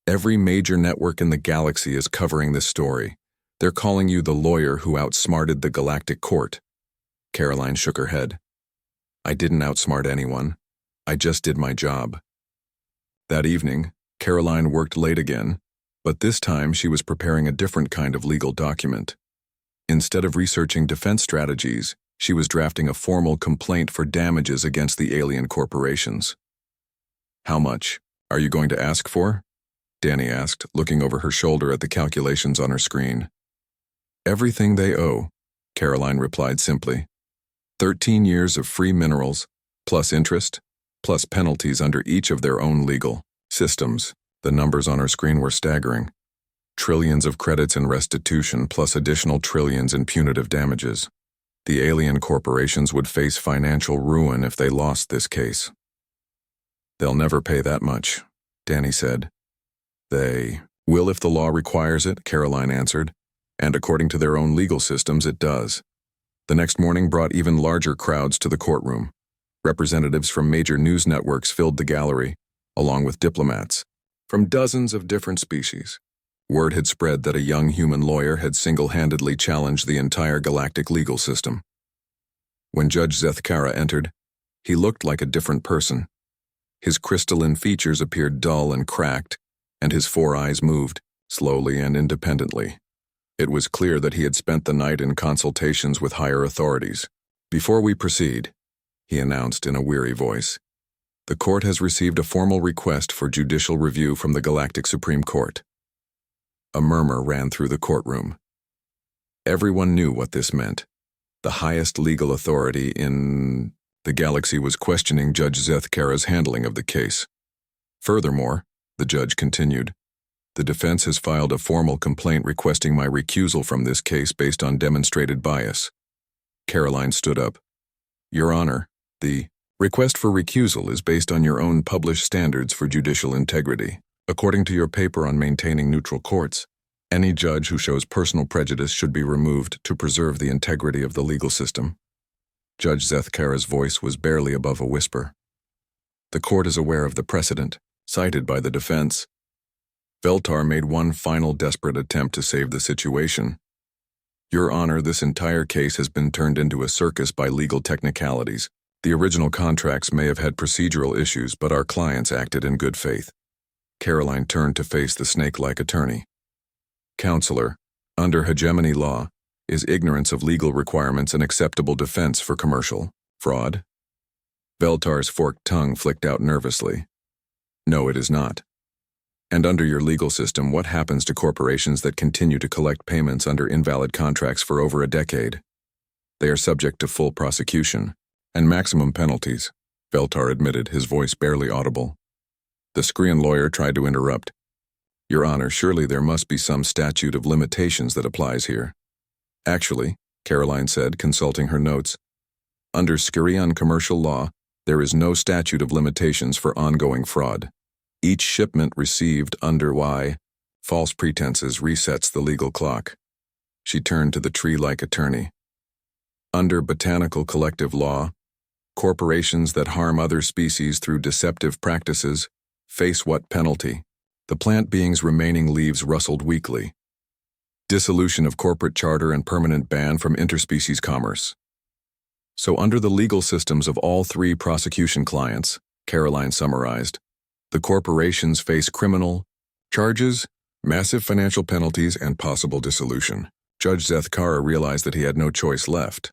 Every major network in the galaxy is covering this story. They're calling you the lawyer who outsmarted the galactic court. Karoline shook her head. I didn't outsmart anyone. I just did my job. That evening, Karoline worked late again, but this time she was preparing a different kind of legal document. Instead of researching defense strategies, she was drafting a formal complaint for damages against the alien corporations. How much are you going to ask for? Danny asked, looking over her shoulder at the calculations on her screen. Everything they owe, Karoline replied simply. 13 years of free minerals, plus interest, plus penalties under each of their own legal systems. The numbers on her screen were staggering. Trillions of credits in restitution plus additional trillions in punitive damages. The alien corporations would face financial ruin if they lost this case. They'll never pay that much, Danny said. They will if the law requires it, Karoline answered, and according to their own legal systems it does. The next morning brought even larger crowds to the courtroom. Representatives from major news networks filled the gallery, along with diplomats from dozens of different species. Word had spread that a young human lawyer had single-handedly challenged the entire galactic legal system. When Judge Zethkara entered, he looked like a different person. His crystalline features appeared dull and cracked, and his four eyes moved, slowly and independently. It was clear that he had spent the night in consultations with higher authorities. "Before we proceed," he announced in a weary voice, "the court has received a formal request for judicial review from the Galactic Supreme Court." A murmur ran through the courtroom. Everyone knew what this meant. The highest legal authority in the galaxy was questioning Judge Zethkara's handling of the case. Furthermore, the judge continued, "The defense has filed a formal complaint requesting my recusal from this case based on demonstrated bias." Karoline stood up. "Your Honor, the request for recusal is based on your own published standards for judicial integrity. According to your paper on maintaining neutral courts, any judge who shows personal prejudice should be removed to preserve the integrity of the legal system." Judge Zethkara's voice was barely above a whisper. "The court is aware of the precedent cited by the defense. Veltar made one final desperate attempt to save the situation. Your Honor, this entire case has been turned into a circus by legal technicalities. The original contracts may have had procedural issues, but our clients acted in good faith." Karoline turned to face the snake-like attorney. "Counselor, under hegemony law, is ignorance of legal requirements an acceptable defense for commercial fraud?" Veltar's forked tongue flicked out nervously. "No, it is not. And under your legal system, what happens to corporations that continue to collect payments under invalid contracts for over a decade? They are subject to full prosecution and maximum penalties," Veltar admitted, his voice barely audible. The Skrian lawyer tried to interrupt. "Your Honor, surely there must be some statute of limitations that applies here." "Actually," Karoline said, consulting her notes, "under Skrian commercial law, there is no statute of limitations for ongoing fraud. Each shipment received under false pretenses resets the legal clock." She turned to the tree-like attorney. "Under botanical collective law, corporations that harm other species through deceptive practices face what penalty?" The plant being's remaining leaves rustled weakly. "Dissolution of corporate charter and permanent ban from interspecies commerce." "So under the legal systems of all three prosecution clients," Karoline summarized, "the corporations face criminal charges, massive financial penalties, and possible dissolution." Judge Zethkara realized that he had no choice left.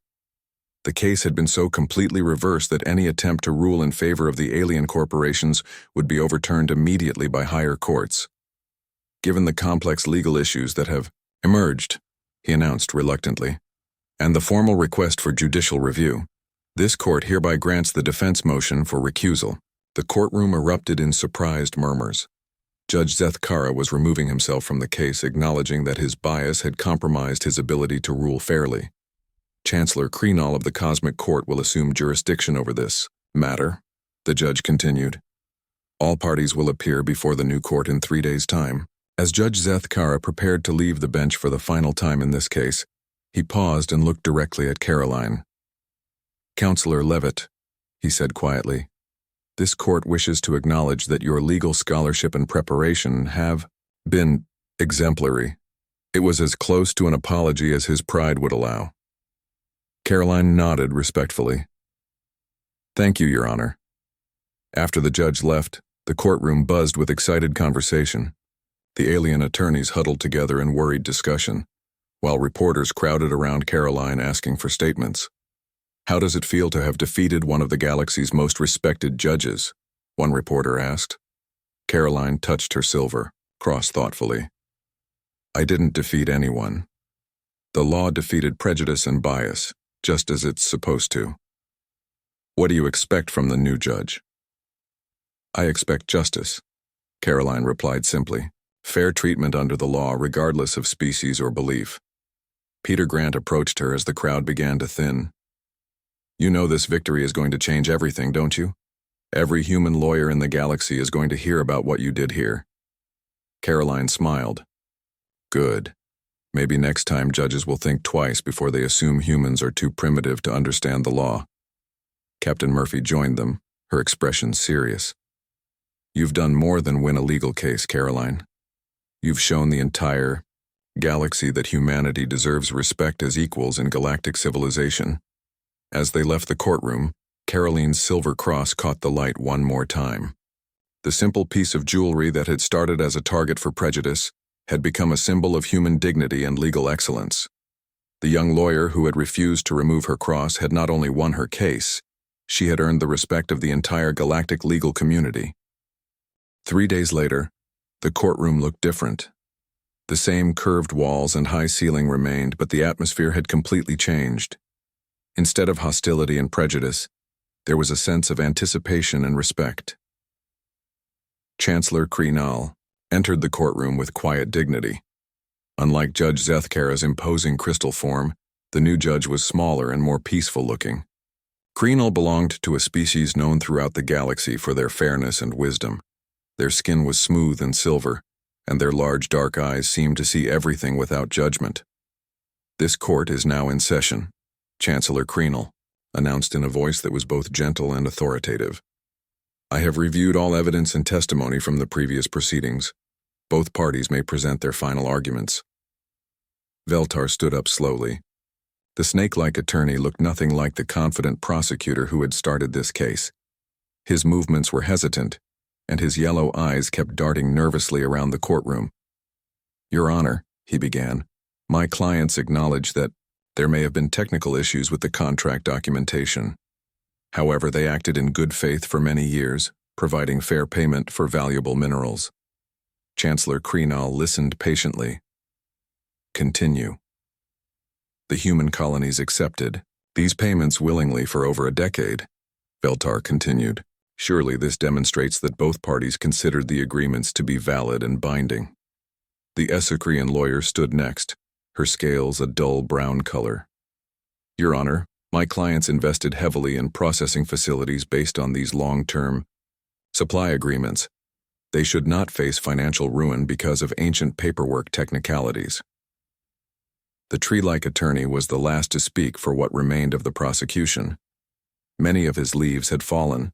The case had been so completely reversed that any attempt to rule in favor of the alien corporations would be overturned immediately by higher courts. "Given the complex legal issues that have emerged," he announced reluctantly, "and the formal request for judicial review, this court hereby grants the defense motion for recusal." The courtroom erupted in surprised murmurs. Judge Zethkara was removing himself from the case, acknowledging that his bias had compromised his ability to rule fairly. "Chancellor Krenal of the Cosmic Court will assume jurisdiction over this matter," the judge continued. "All parties will appear before the new court in 3 days' time." As Judge Zethkara prepared to leave the bench for the final time in this case, he paused and looked directly at Karoline. "Counselor Leavitt," he said quietly, "this court wishes to acknowledge that your legal scholarship and preparation have been exemplary." It was as close to an apology as his pride would allow. Karoline nodded respectfully. "Thank you, Your Honor." After the judge left, the courtroom buzzed with excited conversation. The alien attorneys huddled together in worried discussion, while reporters crowded around Karoline asking for statements. "How does it feel to have defeated one of the galaxy's most respected judges?" one reporter asked. Karoline touched her silver cross thoughtfully. "I didn't defeat anyone. The law defeated prejudice and bias, just as it's supposed to." "What do you expect from the new judge?" "I expect justice," Karoline replied simply. "Fair treatment under the law, regardless of species or belief." Peter Grant approached her as the crowd began to thin. "You know this victory is going to change everything, don't you? Every human lawyer in the galaxy is going to hear about what you did here." Karoline smiled. "Good. Maybe next time judges will think twice before they assume humans are too primitive to understand the law." Captain Murphy joined them, her expression serious. "You've done more than win a legal case, Karoline. You've shown the entire galaxy that humanity deserves respect as equals in galactic civilization." As they left the courtroom, Karoline's silver cross caught the light one more time. The simple piece of jewelry that had started as a target for prejudice had become a symbol of human dignity and legal excellence. The young lawyer who had refused to remove her cross had not only won her case, she had earned the respect of the entire galactic legal community. 3 days later, the courtroom looked different. The same curved walls and high ceiling remained, but the atmosphere had completely changed. Instead of hostility and prejudice, there was a sense of anticipation and respect. Chancellor Karoline entered the courtroom with quiet dignity. Unlike Judge Zethkara's imposing crystal form, the new judge was smaller and more peaceful-looking. Karoline belonged to a species known throughout the galaxy for their fairness and wisdom. Their skin was smooth and silver, and their large dark eyes seemed to see everything without judgment. "This court is now in session," Chancellor Karoline announced in a voice that was both gentle and authoritative. "I have reviewed all evidence and testimony from the previous proceedings. Both parties may present their final arguments." Veltar stood up slowly. The snake-like attorney looked nothing like the confident prosecutor who had started this case. His movements were hesitant, and his yellow eyes kept darting nervously around the courtroom. "Your Honor," he began, "my clients acknowledge that there may have been technical issues with the contract documentation. However, they acted in good faith for many years, providing fair payment for valuable minerals." Chancellor Karoline listened patiently. "Continue." "The human colonies accepted these payments willingly for over a decade," Veltar continued. "Surely this demonstrates that both parties considered the agreements to be valid and binding." The Essekrian lawyer stood next, her scales a dull brown color. "Your Honor, my clients invested heavily in processing facilities based on these long-term supply agreements. They should not face financial ruin because of ancient paperwork technicalities." The tree-like attorney was the last to speak for what remained of the prosecution. Many of his leaves had fallen,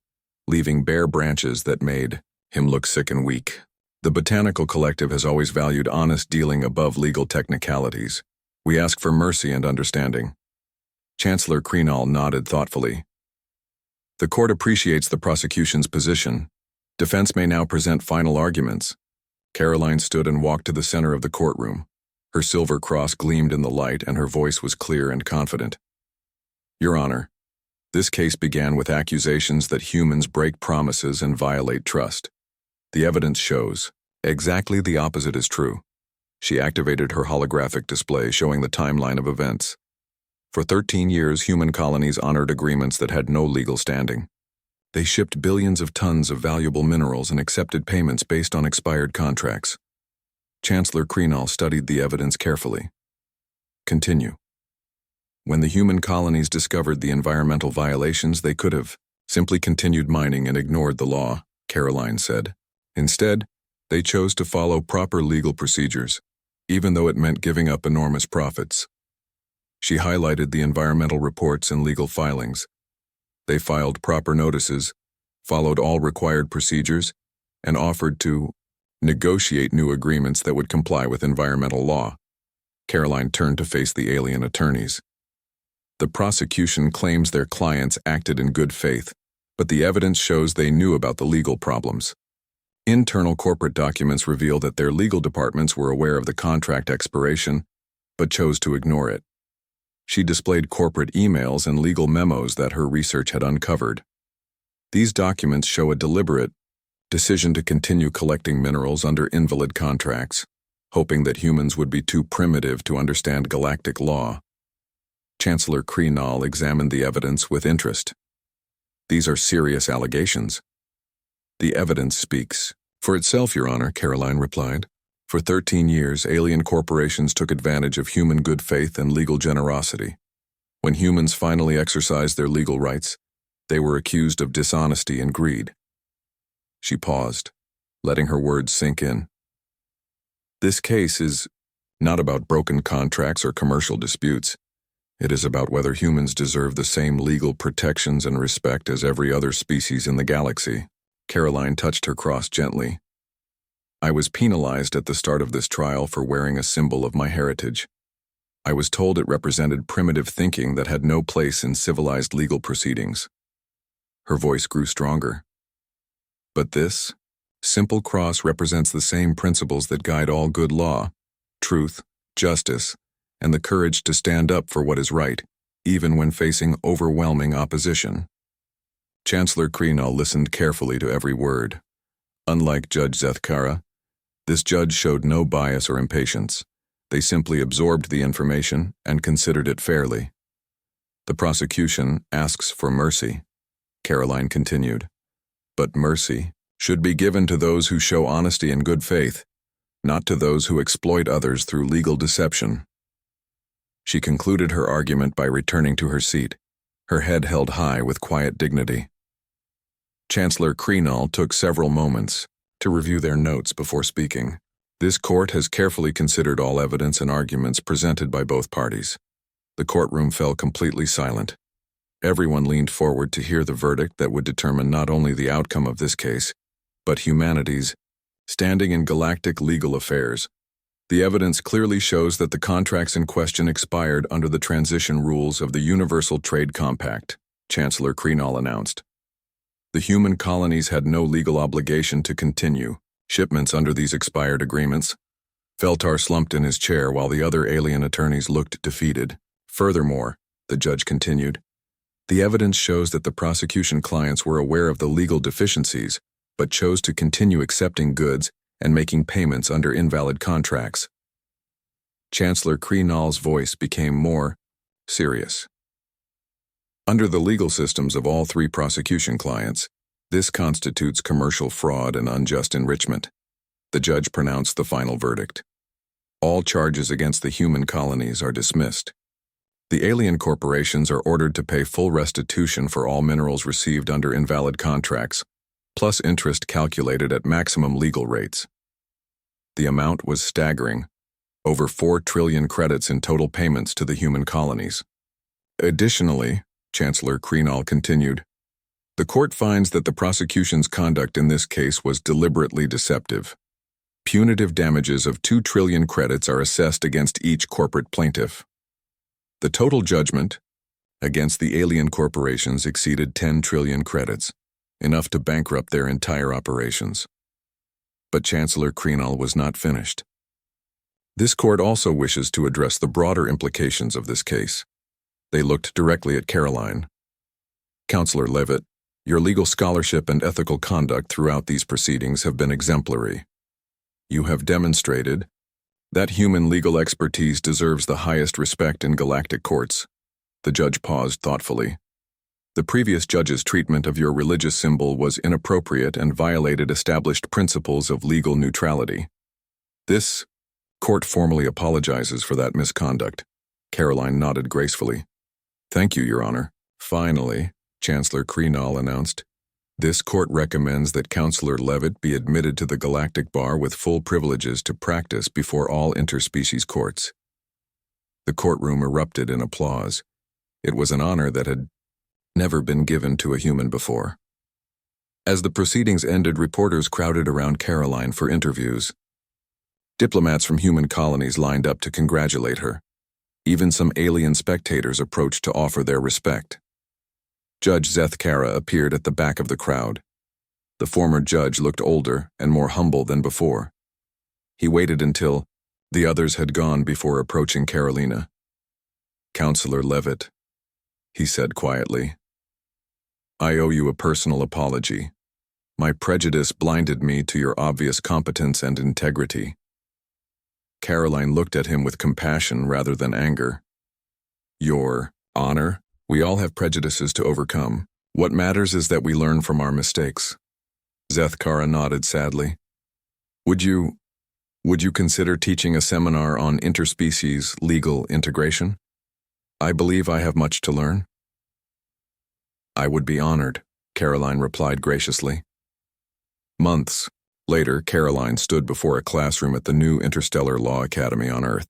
leaving bare branches that made him look sick and weak. "The Botanical Collective has always valued honest dealing above legal technicalities. We ask for mercy and understanding." Chancellor Karoline nodded thoughtfully. "The court appreciates the prosecution's position. Defense may now present final arguments." Karoline stood and walked to the center of the courtroom. Her silver cross gleamed in the light, and her voice was clear and confident. "Your Honor, this case began with accusations that humans break promises and violate trust. The evidence shows exactly the opposite is true." She activated her holographic display showing the timeline of events. For 13 years, human colonies honored agreements that had no legal standing. They shipped billions of tons of valuable minerals and accepted payments based on expired contracts. Chancellor Karoline studied the evidence carefully. "Continue." "When the human colonies discovered the environmental violations, they could have simply continued mining and ignored the law," Karoline said. "Instead, they chose to follow proper legal procedures, even though it meant giving up enormous profits." She highlighted the environmental reports and legal filings. They filed proper notices, followed all required procedures, and offered to negotiate new agreements that would comply with environmental law. Karoline turned to face the alien attorneys. "The prosecution claims their clients acted in good faith, but the evidence shows they knew about the legal problems. Internal corporate documents reveal that their legal departments were aware of the contract expiration, but chose to ignore it." She displayed corporate emails and legal memos that her research had uncovered. These documents show a deliberate decision to continue collecting minerals under invalid contracts, hoping that humans would be too primitive to understand galactic law. Chancellor Karoline examined the evidence with interest. "These are serious allegations." "The evidence speaks for itself, Your Honor," Karoline replied. "For 13 years, alien corporations took advantage of human good faith and legal generosity. When humans finally exercised their legal rights, they were accused of dishonesty and greed." She paused, letting her words sink in. "This case is not about broken contracts or commercial disputes. It is about whether humans deserve the same legal protections and respect as every other species in the galaxy." Karoline touched her cross gently. I was penalized at the start of this trial for wearing a symbol of my heritage. I was told it represented primitive thinking that had no place in civilized legal proceedings. Her voice grew stronger. But this simple cross represents the same principles that guide all good law: truth, justice, and the courage to stand up for what is right, even when facing overwhelming opposition. Chancellor Krenal listened carefully to every word. Unlike Judge Zethkara, this judge showed no bias or impatience. They simply absorbed the information and considered it fairly. The prosecution asks for mercy, Karoline continued. But mercy should be given to those who show honesty and good faith, not to those who exploit others through legal deception. She concluded her argument by returning to her seat, her head held high with quiet dignity. Chancellor Krenal took several moments to review their notes before speaking. This court has carefully considered all evidence and arguments presented by both parties. The courtroom fell completely silent. Everyone leaned forward to hear the verdict that would determine not only the outcome of this case, but humanity's standing in galactic legal affairs. The evidence clearly shows that the contracts in question expired under the transition rules of the Universal Trade Compact, Chancellor Krenal announced. The human colonies had no legal obligation to continue shipments under these expired agreements. Feltar slumped in his chair while the other alien attorneys looked defeated. Furthermore, the judge continued, the evidence shows that the prosecution clients were aware of the legal deficiencies, but chose to continue accepting goods and making payments under invalid contracts. Chancellor Krenal's voice became more serious. Under the legal systems of all three prosecution clients, this constitutes commercial fraud and unjust enrichment. The judge pronounced the final verdict. All charges against the human colonies are dismissed. The alien corporations are ordered to pay full restitution for all minerals received under invalid contracts, plus interest calculated at maximum legal rates. The amount was staggering, over 4 trillion credits in total payments to the human colonies. Additionally, Chancellor Krenal continued, the court finds that the prosecution's conduct in this case was deliberately deceptive. Punitive damages of 2 trillion credits are assessed against each corporate plaintiff. The total judgment against the alien corporations exceeded 10 trillion credits, enough to bankrupt their entire operations. But Chancellor Krenal was not finished. This court also wishes to address the broader implications of this case. They looked directly at Karoline. Counselor Leavitt, your legal scholarship and ethical conduct throughout these proceedings have been exemplary. You have demonstrated that human legal expertise deserves the highest respect in galactic courts. The judge paused thoughtfully. The previous judge's treatment of your religious symbol was inappropriate and violated established principles of legal neutrality. This court formally apologizes for that misconduct. Karoline nodded gracefully. Thank you, Your Honor. Finally, Chancellor Krenal announced, this court recommends that Counselor Leavitt be admitted to the Galactic Bar with full privileges to practice before all interspecies courts. The courtroom erupted in applause. It was an honor that had never been given to a human before. As the proceedings ended, reporters crowded around Karoline for interviews. Diplomats from human colonies lined up to congratulate her. Even some alien spectators approached to offer their respect. Judge Zethkara appeared at the back of the crowd. The former judge looked older and more humble than before. He waited until the others had gone before approaching Karolina. Counselor Leavitt, he said quietly, I owe you a personal apology. My prejudice blinded me to your obvious competence and integrity. Karoline looked at him with compassion rather than anger. Your honor? We all have prejudices to overcome. What matters is that we learn from our mistakes. Zethkara nodded sadly. Would you consider teaching a seminar on interspecies legal integration? I believe I have much to learn. I would be honored, Karoline replied graciously. Months later, Karoline stood before a classroom at the new Interstellar Law Academy on Earth.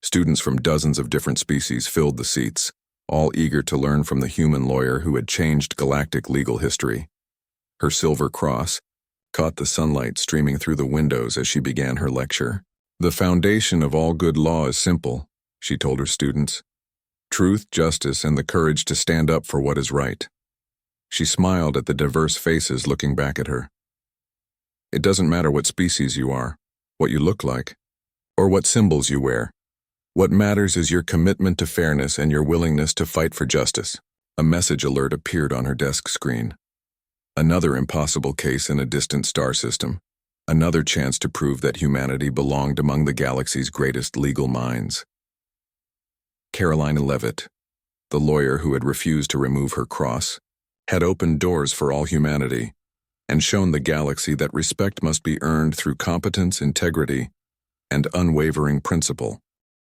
Students from dozens of different species filled the seats, all eager to learn from the human lawyer who had changed galactic legal history. Her silver cross, caught the sunlight streaming through the windows as she began her lecture. The foundation of all good law is simple, she told her students. Truth, justice, and the courage to stand up for what is right. She smiled at the diverse faces looking back at her. It doesn't matter what species you are, what you look like, or what symbols you wear. What matters is your commitment to fairness and your willingness to fight for justice. A message alert appeared on her desk screen. Another impossible case in a distant star system. Another chance to prove that humanity belonged among the galaxy's greatest legal minds. Karoline Leavitt, the lawyer who had refused to remove her cross, had opened doors for all humanity and shown the galaxy that respect must be earned through competence, integrity, and unwavering principle.